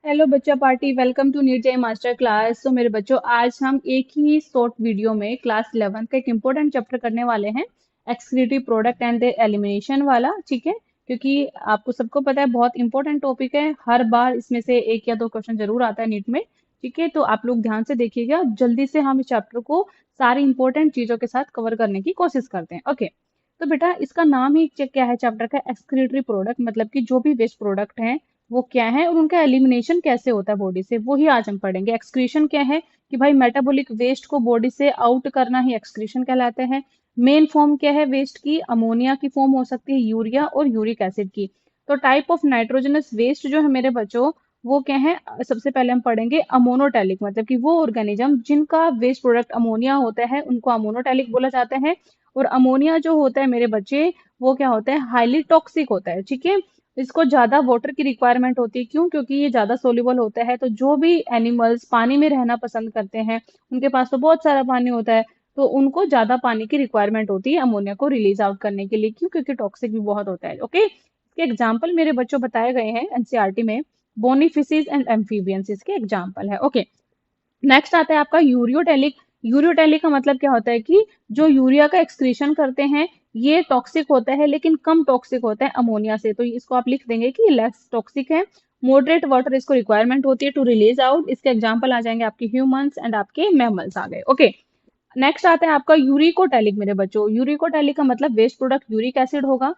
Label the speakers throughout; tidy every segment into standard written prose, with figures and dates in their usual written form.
Speaker 1: Hello बच्चा party, welcome to NEET J master class. तो मेरे बच्चों, आज हम एक ही शॉर्ट वीडियो में क्लास 11 का एक इम्पोर्टेंट चैप्टर करने वाले हैं, एक्सक्रीटिव प्रोडक्ट एंड एलिमिनेशन वाला। ठीक है, क्योंकि आपको सबको पता है बहुत इंपॉर्टेंट टॉपिक है। हर बार इसमें से एक या दो क्वेश्चन जरूर आता है नीट में। ठीक है, तो आप लोग ध्यान से देखिएगा। जल्दी से हम इस चैप्टर को सारी इंपॉर्टेंट चीजों के साथ कवर करने की कोशिश करते हैं। ओके, तो बेटा इसका नाम ही क्या है चैप्टर का? एक्सक्रीटरी प्रोडक्ट, मतलब कि जो भी वेस्ट प्रोडक्ट है वो क्या है और उनका एलिमिनेशन कैसे होता है बॉडी से, वो ही आज हम पढ़ेंगे। एक्सक्रीशन क्या है कि भाई मेटाबॉलिक वेस्ट को बॉडी से आउट करना ही एक्सक्रीशन कहलाते हैं। मेन फॉर्म क्या है वेस्ट की? अमोनिया की फॉर्म हो सकती है, यूरिया और यूरिक एसिड की। तो टाइप ऑफ नाइट्रोजनस वेस्ट जो है मेरे बच्चों, वो क्या है? सबसे पहले हम पढ़ेंगे अमोनोटैलिक, मतलब कि वो ऑर्गेनिज्म जिनका वेस्ट प्रोडक्ट अमोनिया होता है उनको अमोनोटैलिक बोला जाता है। और अमोनिया जो होता है मेरे बच्चे, वो क्या होता है? हाईली टॉक्सिक होता है। ठीक है, इसको ज्यादा वाटर की रिक्वायरमेंट होती है। क्यों? क्योंकि ये ज्यादा सोल्यूबल होता है। तो जो भी एनिमल्स पानी में रहना पसंद करते हैं, उनके पास तो बहुत सारा पानी होता है, तो उनको ज्यादा पानी की रिक्वायरमेंट होती है अमोनिया को रिलीज आउट करने के लिए। क्यों? क्योंकि टॉक्सिक भी बहुत होता है। ओके, इसके एग्जाम्पल मेरे बच्चों बताए गए हैं एनसीईआरटी में। बोनीफिशिस एंड एम्फीबियंस इसके एग्जाम्पल है। ओके, नेक्स्ट आता है आपका यूरियोटेलिक। यूरियोटेलिक का मतलब क्या होता है कि जो यूरिया का एक्सक्रीशन करते हैं, ये टॉक्सिक होता है लेकिन कम टॉक्सिक होता है अमोनिया से। तो इसको आप लिख देंगे कि लेस टॉक्सिक है। मॉडरेट वाटर इसको रिक्वायरमेंट होती है टू रिलीज आउट। इसके एग्जांपल आ जाएंगे आपके ह्यूमंस एंड आपके मैमल्स आ गए। ओके, नेक्स्ट आता है आपका यूरिकोटैलिक मेरे बच्चों। यूरिकोटैलिक का मतलब वेस्ट प्रोडक्ट यूरिक एसिड होगा,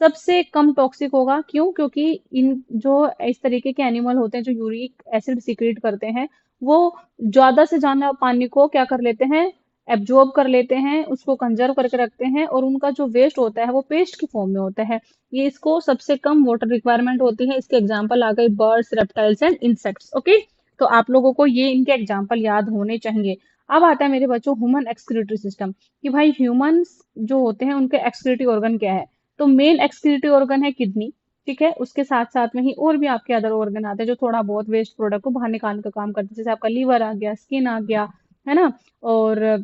Speaker 1: सबसे कम टॉक्सिक होगा। क्यों? क्योंकि इन जो इस तरीके के एनिमल होते हैं जो यूरिक एसिड सिक्रीट करते हैं, वो ज्यादा से ज्यादा पानी को क्या कर लेते हैं? एब्जॉर्ब कर लेते हैं, उसको कंजर्व करके रखते हैं, और उनका जो वेस्ट होता है वो पेस्ट की फॉर्म में होता है। ये इसको सबसे कम वाटर रिक्वायरमेंट होती है। इसके एग्जाम्पल आ गए birds, reptiles and insects. Okay, तो आप लोगों को ये इनके एग्जाम्पल याद होने चाहिए। अब आता है मेरे बच्चों ह्यूमन एक्सक्रीटरी सिस्टम, कि भाई ह्यूमंस जो होते हैं उनके एक्सक्रीटरी ऑर्गन क्या है। तो मेन एक्सक्रीटरी ऑर्गन है किडनी। ठीक है, उसके साथ साथ में ही और भी आपके अदर ऑर्गन आते हैं जो थोड़ा बहुत वेस्ट प्रोडक्ट को बाहर निकालने का काम करते हैं, जैसे आपका लीवर आ गया, स्किन आ गया, है ना। और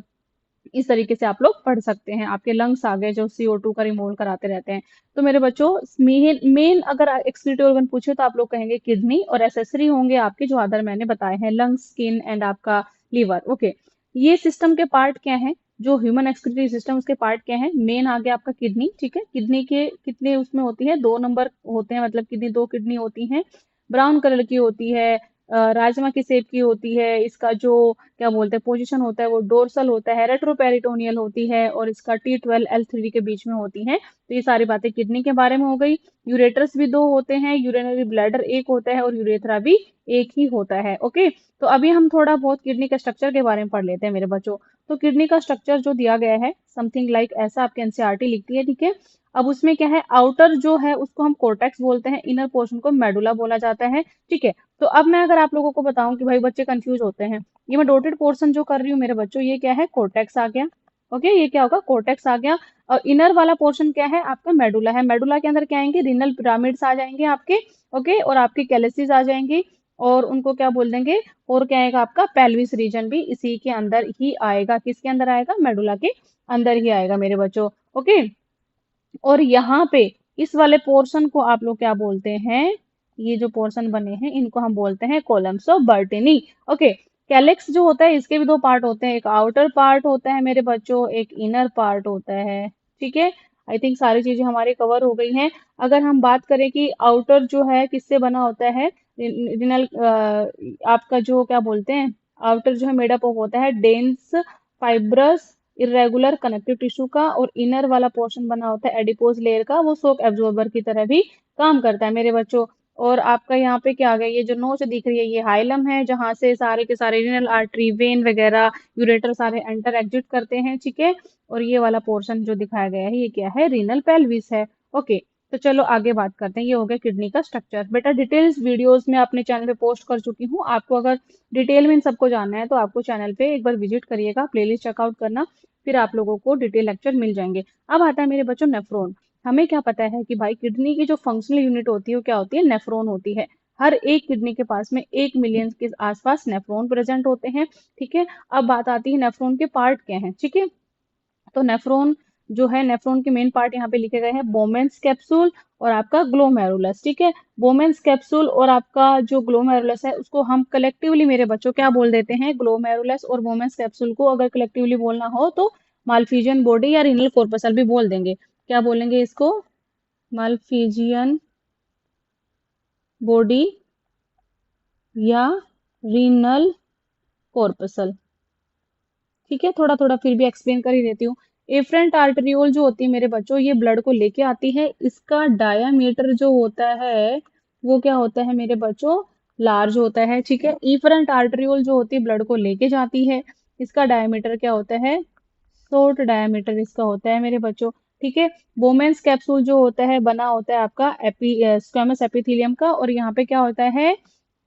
Speaker 1: इस तरीके से आप लोग पढ़ सकते हैं। आपके लंग्स आ गए जो CO2 का रिमूव कराते रहते हैं। तो मेरे बच्चों, मेन मेन अगर एक्सक्रीटरी ऑर्गन पूछे तो आप लोग कहेंगे किडनी, और एसेसरी होंगे आपके जो अदर मैंने बताए हैं, लंग्स, स्किन एंड आपका लीवर। ओके, ये सिस्टम के पार्ट क्या है? जो ह्यूमन एक्सक्रीटरी सिस्टम, उसके पार्ट क्या है? मेन आ गया आपका किडनी। ठीक है, किडनी के कितने उसमें होती है? 2 नंबर होते हैं, मतलब किडनी 2 किडनी होती हैं। ब्राउन कलर की होती है, राजमा की शेप की होती है। इसका जो क्या बोलते हैं पोजीशन होता है वो डोर्सल होता है, रेट्रोपेरिटोनियल होती है, और इसका T12 L3 के बीच में होती है। तो ये सारी बातें किडनी के बारे में हो गई। यूरेटर्स भी 2 होते हैं, यूरिनरी ब्लैडर एक होता है, और यूरेथ्रा भी एक ही होता है। ओके, तो अभी हम थोड़ा बहुत किडनी के स्ट्रक्चर के बारे में पढ़ लेते हैं मेरे बच्चों। तो किडनी का स्ट्रक्चर जो दिया गया है, समथिंग लाइक ऐसा आपके एनसीईआरटी लिखती है। ठीक है, अब उसमें क्या है? आउटर जो है उसको हम कोर्टेक्स बोलते हैं, इनर पोर्शन को मेडुला बोला जाता है। ठीक है, तो अब मैं अगर आप लोगों को बताऊं कि भाई बच्चे कंफ्यूज होते हैं, ये मैं डॉटेड पोर्शन जो कर रही हूँ मेरे बच्चों, ये क्या है? कोर्टेक्स आ गया। ओके, ये क्या होगा? कोर्टेक्स आ गया। और इनर वाला पोर्शन क्या है? आपका मेडुला है। मेडुला के अंदर क्या आएंगे? रीनल पिरामिड्स आ जाएंगे आपके। ओके, और आपकी कैलेसिस आ जाएंगी, और उनको क्या बोल देंगे? और क्या आएगा? आपका पेल्विस रीजन भी इसी के अंदर ही आएगा। किसके अंदर आएगा? मेडुला के अंदर ही आएगा मेरे बच्चों। ओके, और यहाँ पे इस वाले पोर्शन को आप लोग क्या बोलते हैं? ये जो पोर्शन बने हैं इनको हम बोलते हैं कॉलम्स ऑफ बर्टनी। ओके, कैलेक्स जो होता है इसके भी 2 पार्ट होते हैं, एक आउटर पार्ट होता है मेरे बच्चों, एक इनर पार्ट होता है। ठीक है, आई थिंक सारी चीजें हमारी कवर हो गई हैं। अगर हम बात करें कि आउटर जो है किससे बना होता है, रिनल आपका जो क्या बोलते हैं, आउटर जो है मेडअप होता है dense fibrous irregular connective tissue का, और इनर वाला पोर्शन बना होता है एडिपोज लेयर का, वो शॉक एब्जॉर्बर की तरह भी काम करता है मेरे बच्चों। और आपका यहाँ पे क्या आ गया? ये जो नोच दिख रही है ये हाइलम है, जहां से सारे के सारे रीनल आर्टरी, वेन वगैरह, यूरेटर सारे एंटर एग्जिट करते हैं। ठीक है, और ये वाला पोर्शन जो दिखाया गया है ये क्या है? रीनल पेल्विस है। ओके, तो चलो आगे बात करते हैं। ये हो गया किडनी का स्ट्रक्चर। बेटा डिटेल्स वीडियोस में अपने चैनल पे पोस्ट कर चुकी हूँ। आपको अगर डिटेल में इन सबको जानना है तो आपको चैनल पे एक बार विजिट करिएगा, प्लेलिस्ट चेकआउट करना, फिर आप लोगों को डिटेल लेक्चर मिल जाएंगे। अब आता है मेरे बच्चों नेफ्रॉन। हमें क्या पता है कि भाई किडनी की जो फंक्शनल यूनिट होती है वो क्या होती है? नेफ्रॉन होती है। हर एक किडनी के पास में 1 मिलियन के आसपास नेफ्रॉन प्रेजेंट होते हैं। ठीक है, अब बात आती है नेफ्रॉन के पार्ट क्या हैं। ठीक है, तो नेफ्रॉन जो है नेफ्रॉन के मेन पार्ट यहाँ पे लिखे गए हैं, बोमेंस कैप्सूल और आपका ग्लोमेरुलस, ठीक है। बोमेंस कैप्सूल और आपका जो ग्लोमेरुलस है उसको हम कलेक्टिवली मेरे बच्चों क्या बोल देते हैं, ग्लोमेरुलस और बोमेंस कैप्सूल को अगर कलेक्टिवली बोलना हो तो मालफिजियन बॉडी या रीनल कॉर्पसल भी बोल देंगे। क्या बोलेंगे इसको, मालफिजियन बॉडी या रीनल कॉर्पसल, ठीक है। थोड़ा थोड़ा फिर भी एक्सप्लेन कर ही देती हूँ। एफरेंट आर्टरियोल जो होती है मेरे बच्चों, ये ब्लड को लेके आती है। इसका डायामीटर जो होता है वो क्या होता है मेरे बच्चों, लार्ज होता है, ठीक है। इफरेंट आर्टरियोल जो होती है ब्लड को लेके जाती है, इसका डायामीटर क्या होता है, शॉर्ट डायामीटर इसका होता है मेरे बच्चों, ठीक है। बोमेंस कैप्सूल जो होता है बना होता है आपका स्क्वेमस एपिथेलियम का, और यहाँ पे क्या होता है,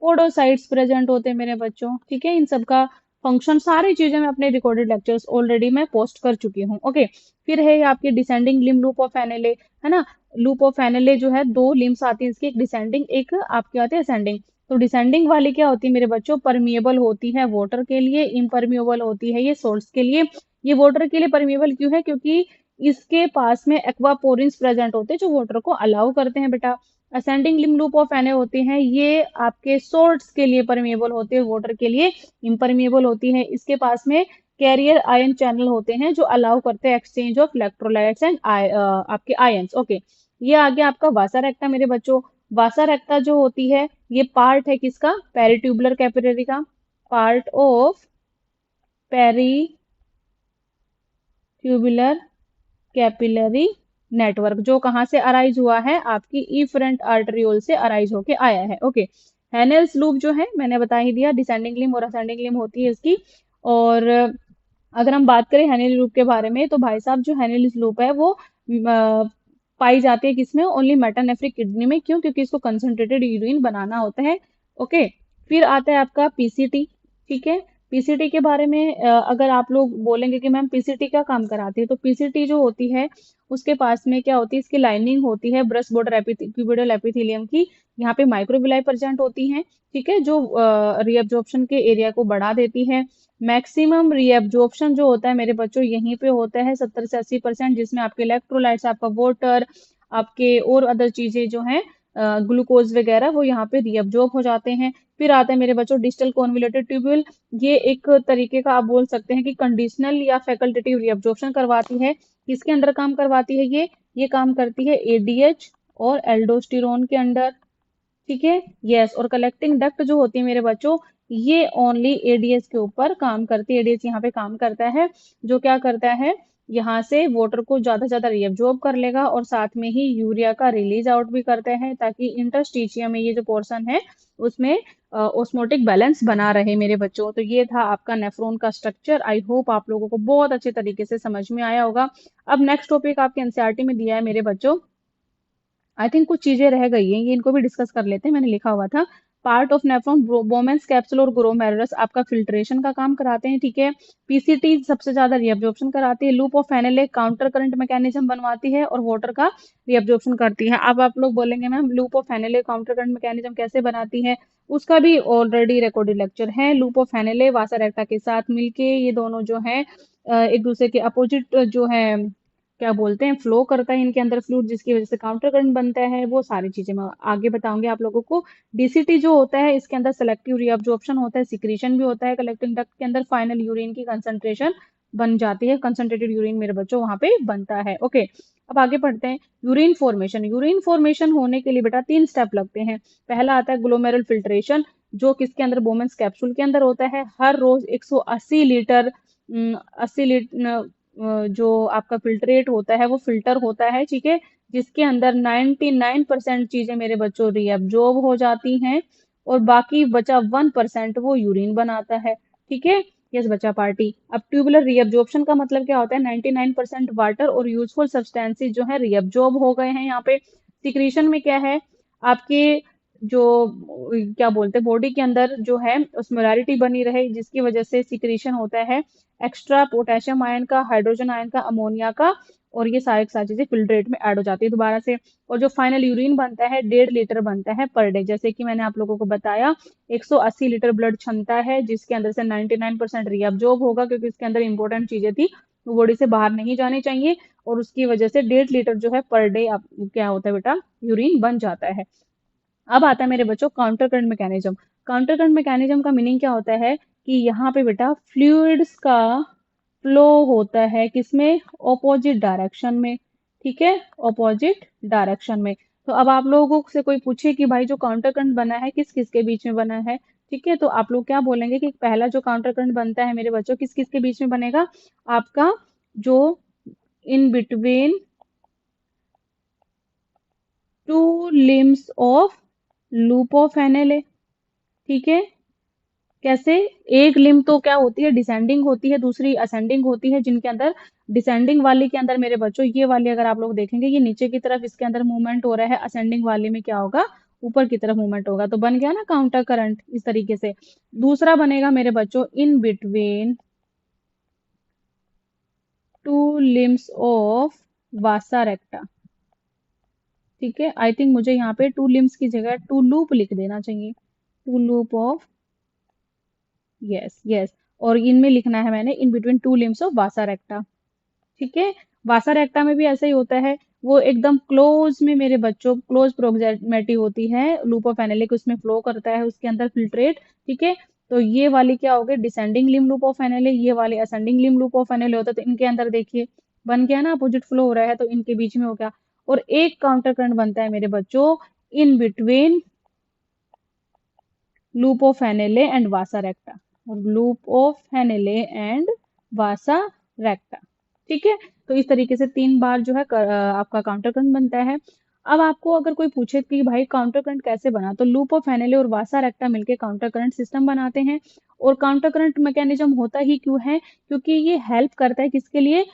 Speaker 1: पोडोसाइट्स प्रेजेंट होते हैं मेरे बच्चों, ठीक है। इन सब का फंक्शन सारी चीजें मैं अपने रिकॉर्डेड लेक्चर्स ऑलरेडी मैं पोस्ट कर चुकी हूँ, ओके। फिर है आपकी डिसेंडिंग लिम्ब लूप ऑफ एनेले, है ना। लूप ऑफ एनेले जो है दो लिम्स आती है इसकी, एक डिसेंडिंग एक आपके आती है असेंडिंग। तो डिसेंडिंग वाली क्या होती है मेरे बच्चों, परमिएबल होती है वाटर के लिए, इम्परमिएबल होती है ये सोल्ट्स के लिए। ये वाटर के लिए परमिएबल क्यों है, क्योंकि इसके पास में एक्वापोरिन्स प्रेजेंट होते हैं जो वाटर को अलाउ करते हैं बेटा। असेंडिंग लिम्ब लूप ऑफ एने होते हैं, ये आपके सोर्ट्स के लिए परमिएबल होते हैं, वाटर के लिए इम्परमिएबल होती है। इसके पास में कैरियर आयन चैनल होते हैं जो अलाउ करते हैं एक्सचेंज ऑफ इलेक्ट्रोलाइट्स एंड आपके आयंस, ओके। ये आ गया आपका वासा रेक्टा मेरे बच्चों। वासा रेक्टा जो होती है ये पार्ट है किसका, पेरिट्यूबुलर कैपिलरी का, part of peritubular capillary network, जो कहाँ से अराइज हुआ है, आपकी इफरेंट आर्टरियोल से अराइज होके आया है, ओके। हेनेल्स लूप जो है मैंने बता ही दिया, डिसेंडिंग लिम्ब और असेंडिंग लिम्ब होती है इसकी। और अगर हम बात करें हेनेल लूप के बारे में तो भाई साहब जो हेनेल लूप है वो पाई जाती है किसमें, ओनली मेटानेफ्रिक किडनी में। क्यों, क्योंकि इसको कंसंट्रेटेड यूरिन बनाना होता है, ओके। फिर आता है आपका पीसीटी, ठीक है। पीसीटी के बारे में अगर आप लोग बोलेंगे कि मैम पीसीटी क्या काम कराती है, तो पीसीटी जो होती है उसके पास में क्या होती है, इसकी लाइनिंग होती है ब्रश बॉर्डर क्यूबिडल एपिथेलियम की। यहाँ पे माइक्रोविलाई प्रेजेंट होती हैं, ठीक है, जो रीअब्जॉर्प्शन के एरिया को बढ़ा देती है। मैक्सिमम रीअब्जॉर्प्शन जो होता है मेरे बच्चों यहीं पे होता है 70 से 80%, जिसमें आपके इलेक्ट्रोलाइट्स, आपका वाटर, आपके और अदर चीजें जो हैं ग्लूकोज वगैरह वो यहाँ पे रीअब्जॉर्ब हो जाते हैं। फिर आता है मेरे बच्चों डिस्टल कॉन्वोल्यूटेड ट्यूब्यूल। ये एक तरीके का आप बोल सकते हैं कि कंडीशनल या फैकल्टेटिव रीअब्जॉर्प्शन करवाती है। किसके अंडर काम करवाती है ये काम करती है एडीएच और एल्डोस्टेरोन के अंडर, ठीक है, यस। और कलेक्टिंग डक्ट जो होती है मेरे बच्चों ये ओनली एडीएस के ऊपर काम करती है। एडीएस यहाँ पे काम करता है, जो क्या करता है, यहाँ से वाटर को ज्यादा से ज्यादा रिएब्जॉर्ब कर लेगा और साथ में ही यूरिया का रिलीज आउट भी करते हैं, ताकि इंटरस्टिशियम में ये जो पोर्शन है उसमें ऑस्मोटिक बैलेंस बना रहे मेरे बच्चों। तो ये था आपका नेफ्रॉन का स्ट्रक्चर। आई होप आप लोगों को बहुत अच्छे तरीके से समझ में आया होगा। अब नेक्स्ट टॉपिक आपके एनसीईआरटी में दिया है मेरे बच्चों, आई थिंक कुछ चीजें रह गई हैं, ये इनको भी डिस्कस कर लेते हैं। मैंने लिखा हुआ था पार्ट ऑफ नेफ्रॉन, बोमेंस कैप्सूल और ग्लोमेरुलस आपका फिल्ट्रेशन का काम कराते हैं, ठीक है। पीसीटी सबसे ज्यादा रीअब्जॉर्प्शन कराती है। Loop of Henle counter current mechanism बनवाती है और वाटर का रीअब्जॉर्प्शन करती है। अब आप लोग बोलेंगे ma'am loop of Henle counter current mechanism कैसे बनाती है, उसका भी ऑलरेडी रिकॉर्डेड लेक्चर है। Loop of Henle vasa recta के साथ मिलके ये दोनों जो है एक दूसरे के अपोजिट जो है क्या बोलते हैं, फ्लो करता है इनके अंदर फ्लूइड, जिसकी वजह से काउंटर करंट बनता है। वो सारी चीजें मैं आगे बताऊंगी आप लोगों को। डीसीटी जो होता है इसके अंदर सेलेक्टिव रीअब्जॉर्प्शन होता है, सिक्रीशन भी होता है कलेक्टिंग डक्ट के अंदर, फाइनल यूरिन की कंसंट्रेशन बन जाती है, कंसंट्रेटेड यूरिन मेरे बच्चों वहां पे बनता है, ओके। अब आगे पढ़ते हैं यूरिन फॉर्मेशन। यूरिन फॉर्मेशन होने के लिए बेटा 3 स्टेप लगते हैं। पहला आता है ग्लोमेरुल फिल्ट्रेशन, जो किसके अंदर, बोमेंस कैप्सूल के अंदर होता है। हर रोज 180 लीटर 80 लीटर जो आपका फिल्ट्रेट होता है वो फिल्टर होता है, ठीक है, जिसके अंदर 99% चीजें मेरे बच्चों रीअब्जॉर्ब हो जाती हैं और बाकी बचा 1% वो यूरिन बनाता है, ठीक है। यस बचा पार्टी। अब ट्यूबुलर रीअब्जॉर्प्शन का मतलब क्या होता है, 99% वाटर और यूजफुल सब्सटेंसेस जो है रीअब्जॉर्ब हो गए हैं यहाँ पे। सिक्रीशन में क्या है, आपके जो क्या बोलते हैं बॉडी के अंदर जो है osmolarity बनी रहे, जिसकी वजह से सिक्रीशन होता है एक्स्ट्रा पोटेशियम आयन का, हाइड्रोजन आयन का, अमोनिया का, और ये सारी सारी चीजें फिल्ट्रेट में ऐड हो जाती है दोबारा से। और जो फाइनल यूरिन बनता है 1.5 लीटर बनता है पर डे, जैसे कि मैंने आप लोगों को बताया 180 लीटर ब्लड क्षमता है, जिसके अंदर से 99% रीअब्जॉर्ब होगा, क्योंकि इसके अंदर इंपॉर्टेंट चीजें थी वो बॉडी से बाहर नहीं जाने चाहिए, और उसकी वजह से 1.5 लीटर जो है पर डे आप क्या होता है बेटा, यूरिन बन जाता है। अब आता है मेरे बच्चों counter current mechanism. Counter current mechanism का मीनिंग क्या होता है कि यहाँ पे बेटा फ्लूइड्स का फ्लो होता है किसमें, ऑपोजिट डायरेक्शन में, ठीक है, ऑपोजिट डायरेक्शन में। तो अब आप लोगों से कोई पूछे कि भाई जो काउंटर करंट बना है किस किस के बीच में बना है, ठीक है, तो आप लोग क्या बोलेंगे कि पहला जो काउंटर करंट बनता है मेरे बच्चों किस किस के बीच में बनेगा, आपका जो इन between two limbs of loop of NL है, ठीक है। कैसे, एक लिम्ब तो क्या होती है, डिसेंडिंग होती है, दूसरी असेंडिंग होती है, जिनके अंदर डिसेंडिंग वाली के अंदर मेरे बच्चों ये वाली अगर आप लोग देखेंगे ये नीचे की तरफ इसके अंदर मूवमेंट हो रहा है, असेंडिंग वाली में क्या होगा, ऊपर की तरफ मूवमेंट होगा, तो बन गया ना काउंटर करंट इस तरीके से। दूसरा बनेगा मेरे बच्चों in between two limbs of vasa recta, ठीक है। आई थिंक मुझे यहाँ पे टू लिम्स की जगह टू लूप लिख देना चाहिए, two loop of, yes yes, और इनमें लिखना है मैंने in between two limbs of vasa recta, ठीक है। वासा रेक्टा में भी ऐसा ही होता है, वो एकदम क्लोज में मेरे बच्चों क्लोज प्रोक्सिमिटी होती है लूप ऑफ एनेलिक, उसमें फ्लो करता है उसके अंदर फिल्ट्रेट, ठीक है। तो ये वाली क्या हो गई, डिसेंडिंग लिम लूप ऑफ एनेले, ये वाली असेंडिंग लिम लूप ऑफ एनेले होता है, तो इनके अंदर देखिए बन गया ना, अपोजिट फ्लो हो रहा है, तो इनके बीच में हो गया। और एक काउंटर करंट बनता है मेरे बच्चों in between loop of Henle and vasa recta, loop of Henle and vasa recta, ठीक है। तो इस तरीके से 3 बार जो है आपका काउंटर करंट बनता है। अब आपको अगर कोई पूछे कि भाई काउंटर करंट कैसे बना, तो लूप ऑफ एनेले और वासा रेक्टा मिलके काउंटर करंट सिस्टम बनाते हैं। और काउंटर करंट मैकेनिज्म होता ही क्यों है, क्योंकि ये हेल्प करता है किसके लिए,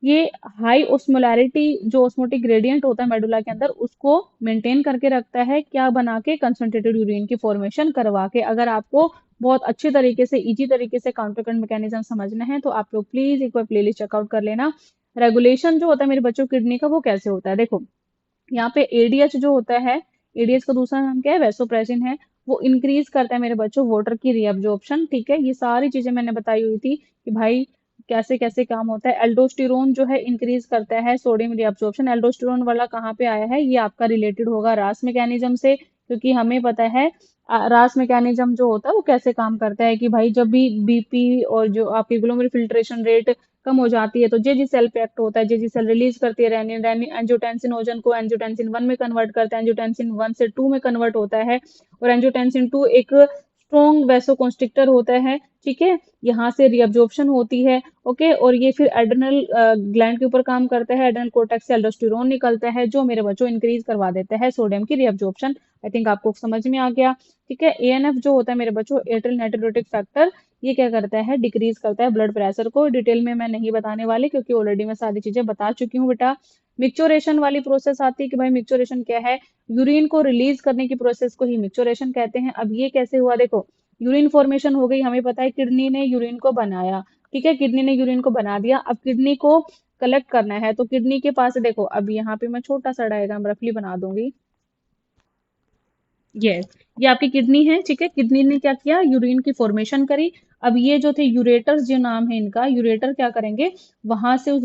Speaker 1: ये हाई ओस्मोलैरिटी जो ओस्मोटिक ग्रेडियंट होता है मेडुला के अंदर उसको मेंटेन करके रखता है, क्या बना के, कंसंट्रेटेड यूरिन की फॉर्मेशन करवा के। अगर आपको बहुत अच्छे तरीके से इजी तरीके से काउंटर करंट मैकेनिज्म समझना है तो आप लोग प्लीज एक बार प्लेलिस्ट चेकआउट कर लेना। रेगुलेशन जो होता है मेरे बच्चों किडनी का, वो कैसे होता है, देखो यहाँ पे एडीएच जो होता है, एडीएच का दूसरा नाम क्या है, वैसोप्रेसिन है, वो इंक्रीज करता है मेरे बच्चों वाटर की रीअब्जॉर्प्शन, ठीक है। ये सारी चीजें मैंने बताई हुई थी कि भाई कैसे कैसे काम होता है। एल्डोस्टेरोन जो है इंक्रीज करता है सोडियम रीअब्जॉर्प्शन। एल्डोस्टेरोन वाला कहाँ पे आया है, ये आपका रिलेटेड होगा रास मैकेनिज्म से, क्योंकि हमें पता है रास मैकेनिज्म जो होता है वो कैसे काम करता है कि भाई जब भी बीपी और जो आपकी ग्लोमेरुलर फिल्ट्रेशन रेट कम हो जाती है तो जे जी सेल पे एक्ट होता है, जे जी सेल रिलीज करती है रेनिन, रेनिन एंजियोटेंसिनोजन को एंजियोटेंसिन 1 में कन्वर्ट करता है, एंजियोटेंसिन 1 से 2 में कन्वर्ट होता है, और एंजियोटेंसिन 2 एक स्ट्रॉन्ग वैसोकॉन्स्ट्रिक्टर होता है, ठीक है। यहाँ से रीअब्जॉर्प्शन होती है, ओके, और ये फिर एड्रेनल ग्लैंड के ऊपर काम करता है, एड्रेनल कोर्टेक्स से एल्डोस्टेरोन निकलता है जो मेरे बच्चों इंक्रीज करवा देता है सोडियम की रीअब्जॉर्प्शन। आई थिंक आपको समझ में आ गया, ठीक है। एएनएफ जो होता है मेरे बच्चों एट्रियल नाइट्रोटिक फैक्टर, ये क्या करता है, डिक्रीज करता है ब्लड प्रेशर को। डिटेल में मैं नहीं बताने वाली क्योंकि ऑलरेडी मैं सारी चीजें बता चुकी हूँ बेटा। मिक्सचोरेशन वाली प्रोसेस आती है कि भाई मिक्सचोरेशन क्या है, यूरिन को रिलीज करने की प्रोसेस को ही मिक्सचोरेशन कहते हैं। अब ये कैसे हुआ, देखो यूरिन फॉर्मेशन हो गई, हमें पता है किडनी ने यूरिन को बनाया, ठीक है, किडनी ने यूरिन को बना दिया। अब किडनी को कलेक्ट करना है तो किडनी के पास देखो, अब यहाँ पे मैं छोटा सा डायग्राम रफली बना दूंगी, यस, ये आपकी किडनी है, ठीक है। किडनी ने क्या किया, यूरिन की फॉर्मेशन करी। अब ये जो थे यूरेटर्स, जो नाम है इनका, यूरेटर क्या करेंगे, वहां से उस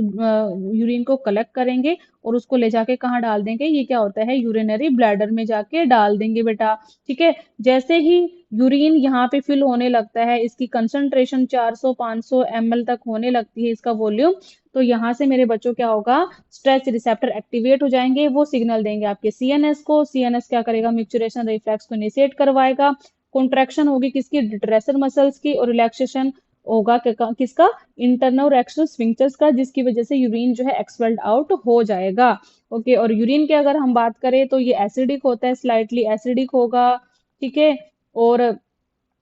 Speaker 1: यूरिन को कलेक्ट करेंगे और उसको ले जाके कहाँ डाल देंगे, ये क्या होता है, यूरिनरी ब्लैडर में जाके डाल देंगे बेटा, ठीक है। जैसे ही यूरिन यहाँ पे फिल होने लगता है, इसकी कंसंट्रेशन 400-500 ml तक होने लगती है इसका वॉल्यूम, तो यहाँ से मेरे बच्चों क्या होगा, स्ट्रेच रिसेप्टर एक्टिवेट हो जाएंगे, वो सिग्नल देंगे आपके सीएनएस को। सीएनएस क्या करेगा, मिक्सचुरेशन रिफ्लेक्स को इनिशिएट करवाएगा, कॉन्ट्रैक्शन होगी किसकी, डिट्रेसर मसल्स की, और रिलैक्सेशन होगा किसका, इंटरनल और एक्सटर्नल स्फिंक्टर्स का, जिसकी वजह से यूरिन जो है एक्सपेल्ड आउट हो जाएगा, ओके। और यूरिन की अगर हम बात करें तो ये एसिडिक होता है, स्लाइटली एसिडिक होगा, ठीक है। और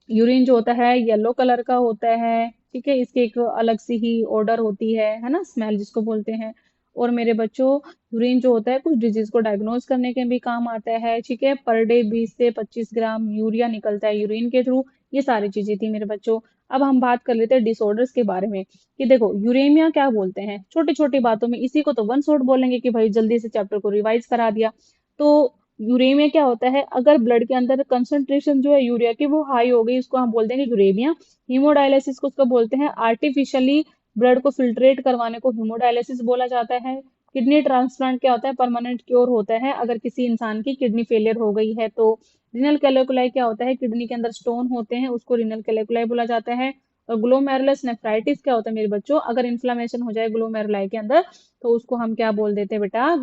Speaker 1: यूरिन जो होता है येलो कलर का होता है, ठीक है, इसकी एक अलग सी ही ऑर्डर होती है ना, स्मेल जिसको बोलते हैं। और मेरे बच्चों यूरिन जो होता है कुछ डिजीज को डायग्नोज करने के भी काम आता है, ठीक है। पर डे 20 से 25 ग्राम यूरिया निकलता है यूरिन के थ्रू। ये सारी चीजें थी मेरे बच्चों। अब हम बात कर लेते हैं डिसऑर्डर्स के बारे में कि देखो यूरेमिया क्या बोलते हैं, छोटी छोटी बातों में, इसी को तो वन शॉट बोलेंगे कि भाई जल्दी से चैप्टर को रिवाइज करा दिया। तो यूरेमिया क्या होता है, अगर ब्लड के अंदर कंसंट्रेशन जो है यूरिया की वो हाई हो गई, इसको हम बोल देंगे यूरेमिया। हीमोडायलिसिस को उसको बोलते हैं आर्टिफिशियली ब्लड को फिल्ट्रेट करवाने को हेमोडायलिसिस बोला जाता है। किडनी ट्रांसप्लांट क्या होता है, परमानेंट क्योर होता है अगर किसी इंसान की किडनी फेलियर हो गई है तो। रीनल कैलेकुलाई क्या होता है, किडनी के अंदर स्टोन होते हैं, उसको रीनल कैलेकुलाई बोला जाता है। और ग्लोमेरुलस नेफ्राइटिस क्या होता है मेरे बच्चों, अगर इन्फ्लामेशन हो जाए ग्लोमेरुलाई के अंदर तो उसको हम क्या बोल देते हैं बेटा,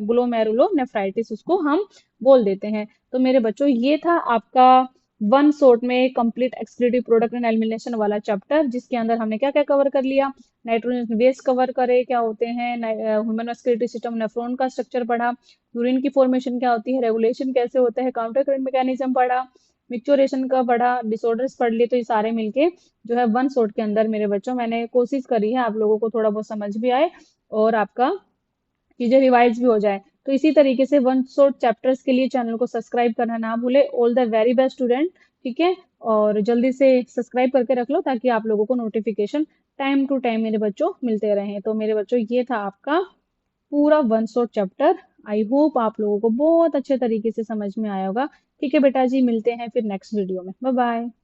Speaker 1: ग्लोमेरुलो नेफ्राइटिस उसको हम बोल देते हैं। तो मेरे बच्चों ये था आपका वन शॉट में complete excretive product and elimination वाला चैप्टर, जिसके अंदर हमने क्या क्या कवर कर लिया। नाइट्रोजन बेस कवर करे क्या होते हैं, ह्यूमन रेस्पिरेटरी सिस्टम, नेफ्रॉन का स्ट्रक्चर पढ़ा, यूरिन की फॉर्मेशन क्या होती है, रेगुलेशन कैसे होता है, काउंटर करंट मैकेनिज्म पढ़ा, मिक्सचरेशन का पढ़ा, डिसऑर्डर्स पढ़ लिए। तो ये सारे मिलके जो है वन शॉट के अंदर मेरे बच्चों मैंने कोशिश करी है आप लोगों को थोड़ा बहुत समझ भी आए और आपका चीजें रिवाइज भी हो जाए। तो इसी तरीके से वन शॉट चैप्टर्स के लिए चैनल को सब्सक्राइब करना ना भूले। All the very best student, ठीक है। और जल्दी से सब्सक्राइब करके रख लो ताकि आप लोगों को नोटिफिकेशन टाइम टू टाइम मेरे बच्चों मिलते रहें। तो मेरे बच्चों ये था आपका पूरा one shot chapter. I hope आप लोगों को बहुत अच्छे तरीके से समझ में आया होगा। ठीक है बेटा जी, मिलते हैं फिर नेक्स्ट वीडियो में। Bye bye.